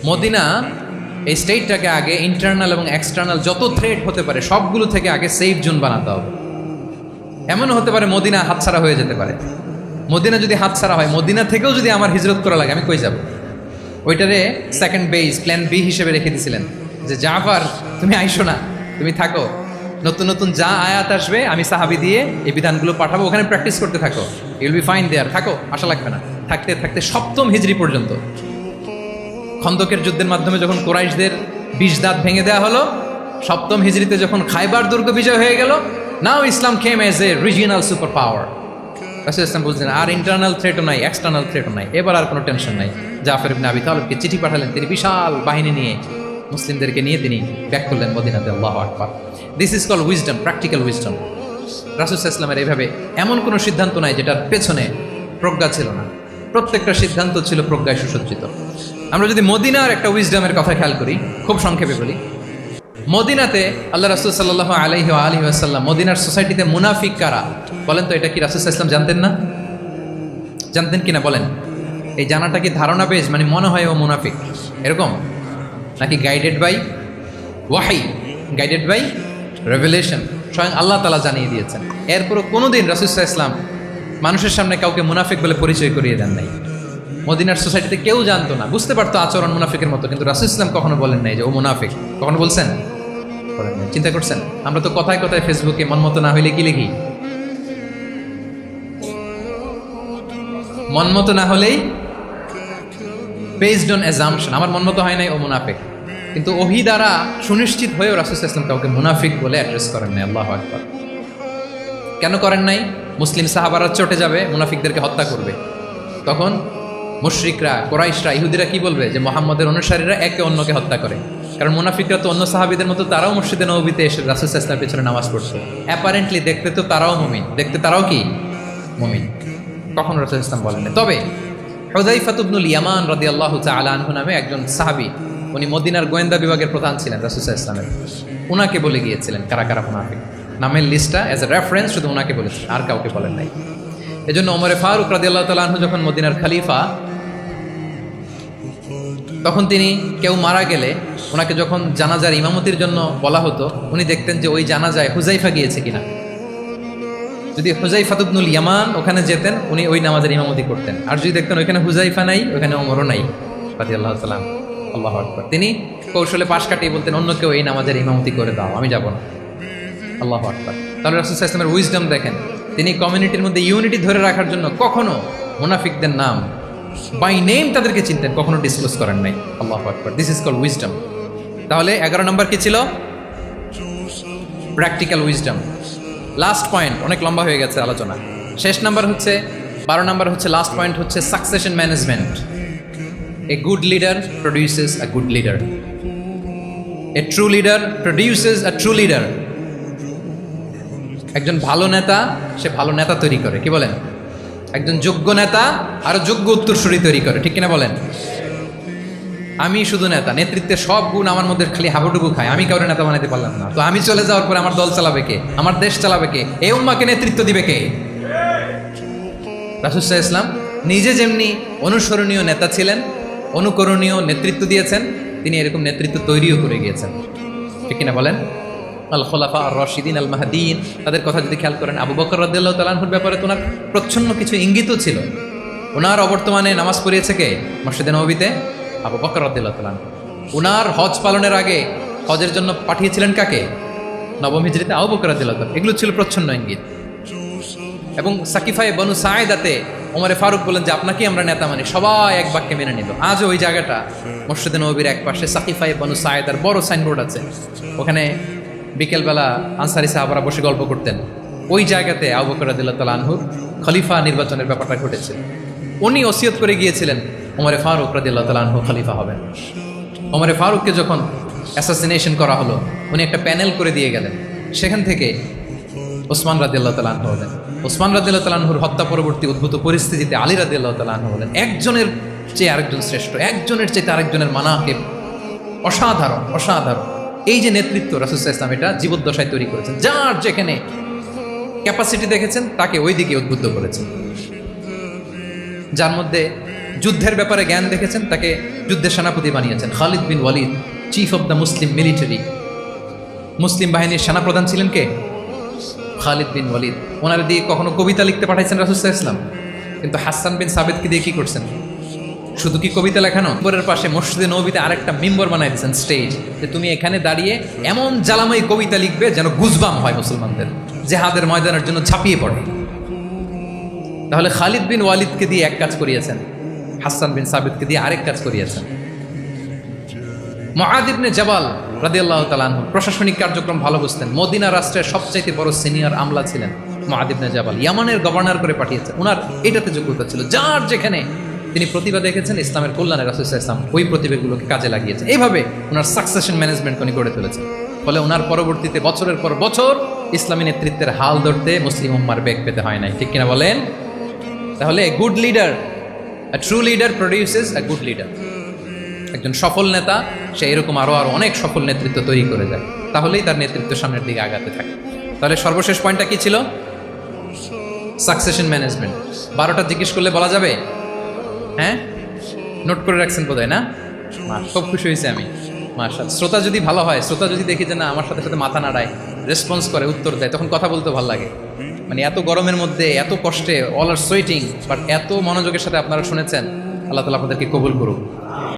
Medina এই স্টেটটাকে আগে internal এবং এক্সটার্নাল যত থ্রেট হতে পারে সবগুলো থেকে আগে সেফ জোন বানাতে হবে। এমনও হতে পারে মদিনা হাতছাড়া হয়ে যেতে পারে। মদিনা যদি হাতছাড়া হয়, মদিনা থেকেও যদি আমার হিজরত করা লাগে, আমি কই যাব? ওইটারে সেকেন্ড বেস, প্ল্যান বি হিসেবে রেখে দিয়েছিলেন যে জাফর তুমি আইসো না, তুমি থাকো, নতুন নতুন যা আয়াত আসবে আমি সাহাবি দিয়ে এই বিধানগুলো পাঠাবো, ওখানে প্র্যাকটিস করতে থাকো, ইউল বি ফাইন দেয়ার, থাকো, আশা লাগবে না। থাকতে থাকতে সপ্তম হিজরি পর্যন্ত, খন্দকের যুদ্ধের মাধ্যমে যখন কোরাইশদের 20 দাঁত ভেঙে দেওয়া হলো, সপ্তম হিজরিতে যখন খাইবার দুর্গ বিজয় হয়ে গেল, now Islam came as a regional super power. রাসূল ইসলাম বলছেন আর ইন্টারনাল থ্রেটও নাই, এক্সটার্নাল থ্রেটও নাই, এবার আর কোনো টেনশন নাই। জাফর ইবনে আবি তালিবকে চিঠি পাঠালেন, তিনি বিশাল বাহিনী নিয়ে মুসলিমদেরকে নিয়ে তিনি ব্যাক করলেন মদিনাতে। আল্লাহু আকবার। This is called wisdom, practical wisdom. রাসূল ইসলামের এইভাবে এমন কোনো সিদ্ধান্ত নাই যেটার পেছনে প্রজ্ঞা ছিল না, প্রত্যেকটা সিদ্ধান্ত ছিল প্রজ্ঞায় সুসজ্জিত। আমরা যদি মদিনার একটা উইজডমের কথা খেয়াল করি, খুব সংক্ষেপে বলি, মদিনাতে আল্লাহ রাসূল সাল্লাল্লাহু আলাইহি ওয়া আলিহি ওয়াসাল্লাম, মদিনার সোসাইটিতে মুনাফিক কারা বলেন তো? এটা কি রাসূল সাল্লাল্লাহু আলাইহি ওয়াসাল্লাম জানতেন না? জানতেন কিনা বলেন? এই জানাটা কি ধারণা বেশ, মানে মনে হয় ও মুনাফিক এরকম, নাকি গাইডেড বাই ওয়াহি, গাইডেড বাই রেভেলেশন? স্বয়ং আল্লাহ তাআলা জানিয়ে দিয়েছেন। এরপরও কোনোদিন রাসূল সাল্লাল্লাহু আলাইহি ওয়াসাল্লাম মানুষের সামনে কাউকে মুনাফিক বলে পরিচয় করিয়ে দেন নাই। মদিনার সোসাইটিতে কেউ জানতো না, বুঝতে পারতো আচরণ মুনাফিকের মতো, কিন্তু রাসূল ইসলাম কখনো বলেন নাই যে ও মুনাফিক। কখনো বলছেন? বলেন নাই। চিন্তা করছেন? আমরা তো কথায় কথায় ফেসবুকে মন মতো না হইলে কি লিখি? মন মতো না হলেই বেসড অন অ্যাজাম্পশন, আমার মন মতো হয় নাই, ও মুনাফিক। কিন্তু ওহী দ্বারা সুনিশ্চিত হয়েও রাসূল ইসলাম কাউকে মুনাফিক বলে অ্যাড্রেস করেন নাই। আল্লাহু আকবার। কেন করেন নাই? মুসলিম সাহাবারা চটে যাবে, মুনাফিকদেরকে হত্যা করবে, তখন মুশরিকরা, কোরাইশরা, ইহুদিরা কি বলবে? যে মুহাম্মদের অনুসারীরা একে অন্যকে হত্যা করে। কারণ মুনাফিকরা তো অন্য সাহাবীদের মতো তারাও মসজিদে নববীতে এসে রাসূল সাল্লাল্লাহু আলাইহি ওয়াসাল্লামের পেছনে নামাজ পড়তো। অ্যাপারেন্টলি দেখতে তো তারাও মুমিন, দেখতে তারাও কি মুমিন। কখন রাসূল সাল্লাল্লাহু আলাইহি ওয়াসাল্লাম বলেন? তবে হুযায়ফা ইবনুল ইয়ামান রাদিয়াল্লাহু তাআলা আনহু নামে একজন সাহাবী, উনি মদিনার গোয়েন্দা বিভাগের প্রধান ছিলেন রাসূল সাল্লাল্লাহু আলাইহি ওয়াসাল্লামের। উনাকে বলে গিয়েছিলেন কারা কারা মুনাফিক, নামের লিস্টটা অ্যাজ এ রেফারেন্স শুধু উনাকে বলেছেন, আর কাউকে বলেন নাই। এজন্য ওমরে ফারুক রাদিয়াল্লাহু তাআলা আনহু যখন মদিনার খলিফা, তখন তিনি কেউ মারা গেলে ওনাকে যখন জানাজার ইমামতির জন্য বলা হতো, উনি দেখতেন যে ওই জানাজায় হুযায়ফা গিয়েছে কিনা। যদি হুযায়ফা ইবনুল ইয়ামান ওখানে যেতেন, উনি ওই নামাজের ইমামতি করতেন। আর যদি দেখতেন ওইখানে হুযায়ফা নাই, ওখানে ওমরও নাই রাদিয়াল্লাহু তাআলা, আল্লাহু আকবার, তিনি কৌশলে পাশ কাটিয়ে বলতেন অন্য কেউ এই নামাজের ইমামতি করে দাও, আমি যাব না। আল্লাহু আকবার। তাহলে রাসূল সাল্লাল্লাহু আলাইহি ওয়াসাল্লামের উইজডম দেখেন, তিনি কমিউনিটির মধ্যে ইউনিটি ধরে রাখার জন্য কখনো মুনাফিকদের নাম বাই নেম তাদেরকে চিনতেন, কখনো ডিসক্লোজ করেন নাই। আল্লাহু আকবার। This is called wisdom. তাহলে 11 নম্বর কি ছিল? Practical wisdom. লাস্ট পয়েন্ট, অনেক লম্বা হয়ে গেছে আলোচনা। শেষ নাম্বার হচ্ছে 12 নম্বর হচ্ছে, লাস্ট পয়েন্ট হচ্ছে succession management. A good leader produces a good leader, a true leader produces a true leader. একজন ভালো নেতা সে ভালো নেতা তৈরি করে, কি বলেন? একজন যোগ্য নেতা আরো যোগ্য উত্তরসূরি তৈরি করে, ঠিক কিনা বলেন? আমি শুধু নেতা, নেতৃত্বের সব গুণ আমার মধ্যে খালি হাবুডুবু খায়, আমি কাউরে নেতা বানাতে পারলাম না, তো আমি চলে যাওয়ার পরে আমার দল চালাবে কে? আমার দেশ চালাবে কে? এই উম্মাকে নেতৃত্ব দিবে কে? রাসূল সাল্লাল্লাহু আলাইহি ওয়াসাল্লাম নিজে যেমনি অনুসরণীয় নেতা ছিলেন, অনুকরণীয় নেতৃত্ব দিয়েছেন, তিনি এরকম নেতৃত্ব তৈরিও করে গিয়েছেন, ঠিক কিনা বলেন? আল খোলাফা আর রশিদিন আল মাহদিন, তাদের কথা যদি খেয়াল করেন, আবু বকর রাদিয়াল্লাহু তাআলা আনহুর ব্যাপারে তো ওনার প্রচ্ছন্ন কিছু ইঙ্গিতও ছিল। ওনার অবর্তমানে নামাজ পড়িয়েছে কে মসজিদে নববীতে? আবু বকর রাদিয়াল্লাহু তাআলা আনহু। ওনার হজ পালনের আগে হজের জন্য পাঠিয়েছিলেন কাকে? নবম হিজরিতে আবু বকর রাদিয়াল্লাহু তাআলা। এগুলো ছিল প্রচ্ছন্ন ইঙ্গিত। এবং সাকিফায়ে বনু সাঈদাতে ওমরে ফারুক বলেন যে আপনাকে আমরা নেতা মানি, সবাই এক বাক্যে মেনে নিল। আজও ওই জায়গাটা মসজিদে নববীর এক পাশে সাকিফায়ে বনু সাঈদার বড় সাইনবোর্ড আছে, ওখানে বিকেলবেলা আনসারি সাহাবারা বসে গল্প করতেন। ওই জায়গাতে আবু বকর রাদিয়াল্লাহু তাআলা আনহুর খলিফা নির্বাচনের ব্যাপারটা ঘটেছে। উনি ওসিয়ত করে গিয়েছিলেন ওমরে ফারুক রাদিয়াল্লাহু তাআলা আনহু খলিফা হবেন। ওমরে ফারুককে যখন অ্যাসাসিনেশন করা হলো, উনি একটা প্যানেল করে দিয়ে গেলেন, সেখান থেকে ওসমান রাদিয়াল্লাহু তাআলা আনহু হলেন। ওসমান রাদিয়াল্লাহু তাআলা আনহুর হত্যা পরবর্তী উদ্ভূত পরিস্থিতিতে আলী রাদিয়াল্লাহু তাআলা আনহু হলেন। একজনের চেয়ে আরেকজন শ্রেষ্ঠ, একজনের চেয়ে আরেকজনের মানাকে অসাধারণ, অসাধারণ। এই যে নেতৃত্ব রাসূল সাল্লাল্লাহু আলাইহি ওয়াসাল্লাম এটা জীবদ্দশায় তৈরি করেছেন। যার যেখানে ক্যাপাসিটি দেখেছেন তাকে ওই দিকে উদ্বুদ্ধ করেছেন। যার মধ্যে যুদ্ধের ব্যাপারে জ্ঞান দেখেছেন, তাকে যুদ্ধের সেনাপতি বানিয়েছেন। Khalid bin Walid, chief of the Muslim military, Muslim বাহিনীর সেনাপ্রধান ছিলেন কে? খালিদ বিন ওয়ালিদ। ওনার দিয়ে কখনো কবিতা লিখতে পাঠাইছেন রাসূল সাল্লাল্লাহু আলাইহি ওয়াসাল্লাম? কিন্তু হাসান বিন সাবিতকে দিয়ে কি করছেন? শুধু কি কবিতা লেখানো? মিম্বরের পাশে মসজিদে নববীতে আরেকটা মিম্বর বানাই দিয়েছেন, স্টেজ, যে তুমি এখানে দাঁড়িয়ে এমন জ্বালাময়ী কবিতা লিখবে যেন গুজবাম হয় মুসলমানদের, জেহাদের ময়দানের জন্য ঝাঁপিয়ে পড়ে। তাহলে খালিদ বিন ওয়ালিদকে দিয়ে এক কাজ করিয়েছেন, হাসান বিন সাবিতকে দিয়ে আরেক কাজ করিয়েছেন। মুআয ইবনে জাবাল রাদিয়াল্লাহু তাআলা আনহু প্রশাসনিক কার্যক্রম ভালো বুঝতেন। মদিনা রাষ্ট্রের সবচাইতে বড় সিনিয়র আমলা ছিলেন মুআয ইবনে জাবাল। ইয়ামানের গভর্নর করে পাঠিয়েছেন, ওনার এটাতে যোগ্যতা ছিল। যার যেখানে তিনি প্রতিভা দেখেছেন ইসলামের কল্যাণে, রাসূল সাল্লাল্লাহু আলাইহি ওয়াসাল্লাম ওই প্রতিভাগুলোকে কাজে লাগিয়েছেন। এইভাবে ওনার সাকসেশন ম্যানেজমেন্ট উনি করে তুলেছেন। ফলে ওনার পরবর্তীতে বছরের পর বছর ইসলামী নেতৃত্বের হাল ধরতে মুসলিম উম্মার বেগ পেতে হয় নাই, ঠিক কিনা বলেন? তাহলে good leader, true leader produces a good leader. একজন সফল নেতা সে এরকম আরো অনেক সফল নেতৃত্ব তৈরি করে যায়, তাহলেই তার নেতৃত্ব সামনের দিকে আগাতে থাকে। তাহলে সর্বশেষ পয়েন্টটা কি ছিল? Succession management. 12টা জিজ্ঞেস করলে বলা যাবে? হ্যাঁ, নোট করে রাখছেন বোধহয় না? খুব খুশি হয়েছে আমি। মাশাআল্লাহ। শ্রোতা যদি ভালো হয়, শ্রোতা যদি দেখি যে না আমার সাথে সাথে মাথা নাড়ায়, রেসপন্স করে, উত্তর দেয়, তখন কথা বলতে ভালো লাগে। মানে এত গরমের মধ্যে, এত কষ্টে, অল আর সোয়েটিং, বাট এত মনোযোগের সাথে আপনারা শুনেছেন। আল্লাহ তাআলা আপনাদেরকে কবুল করুক।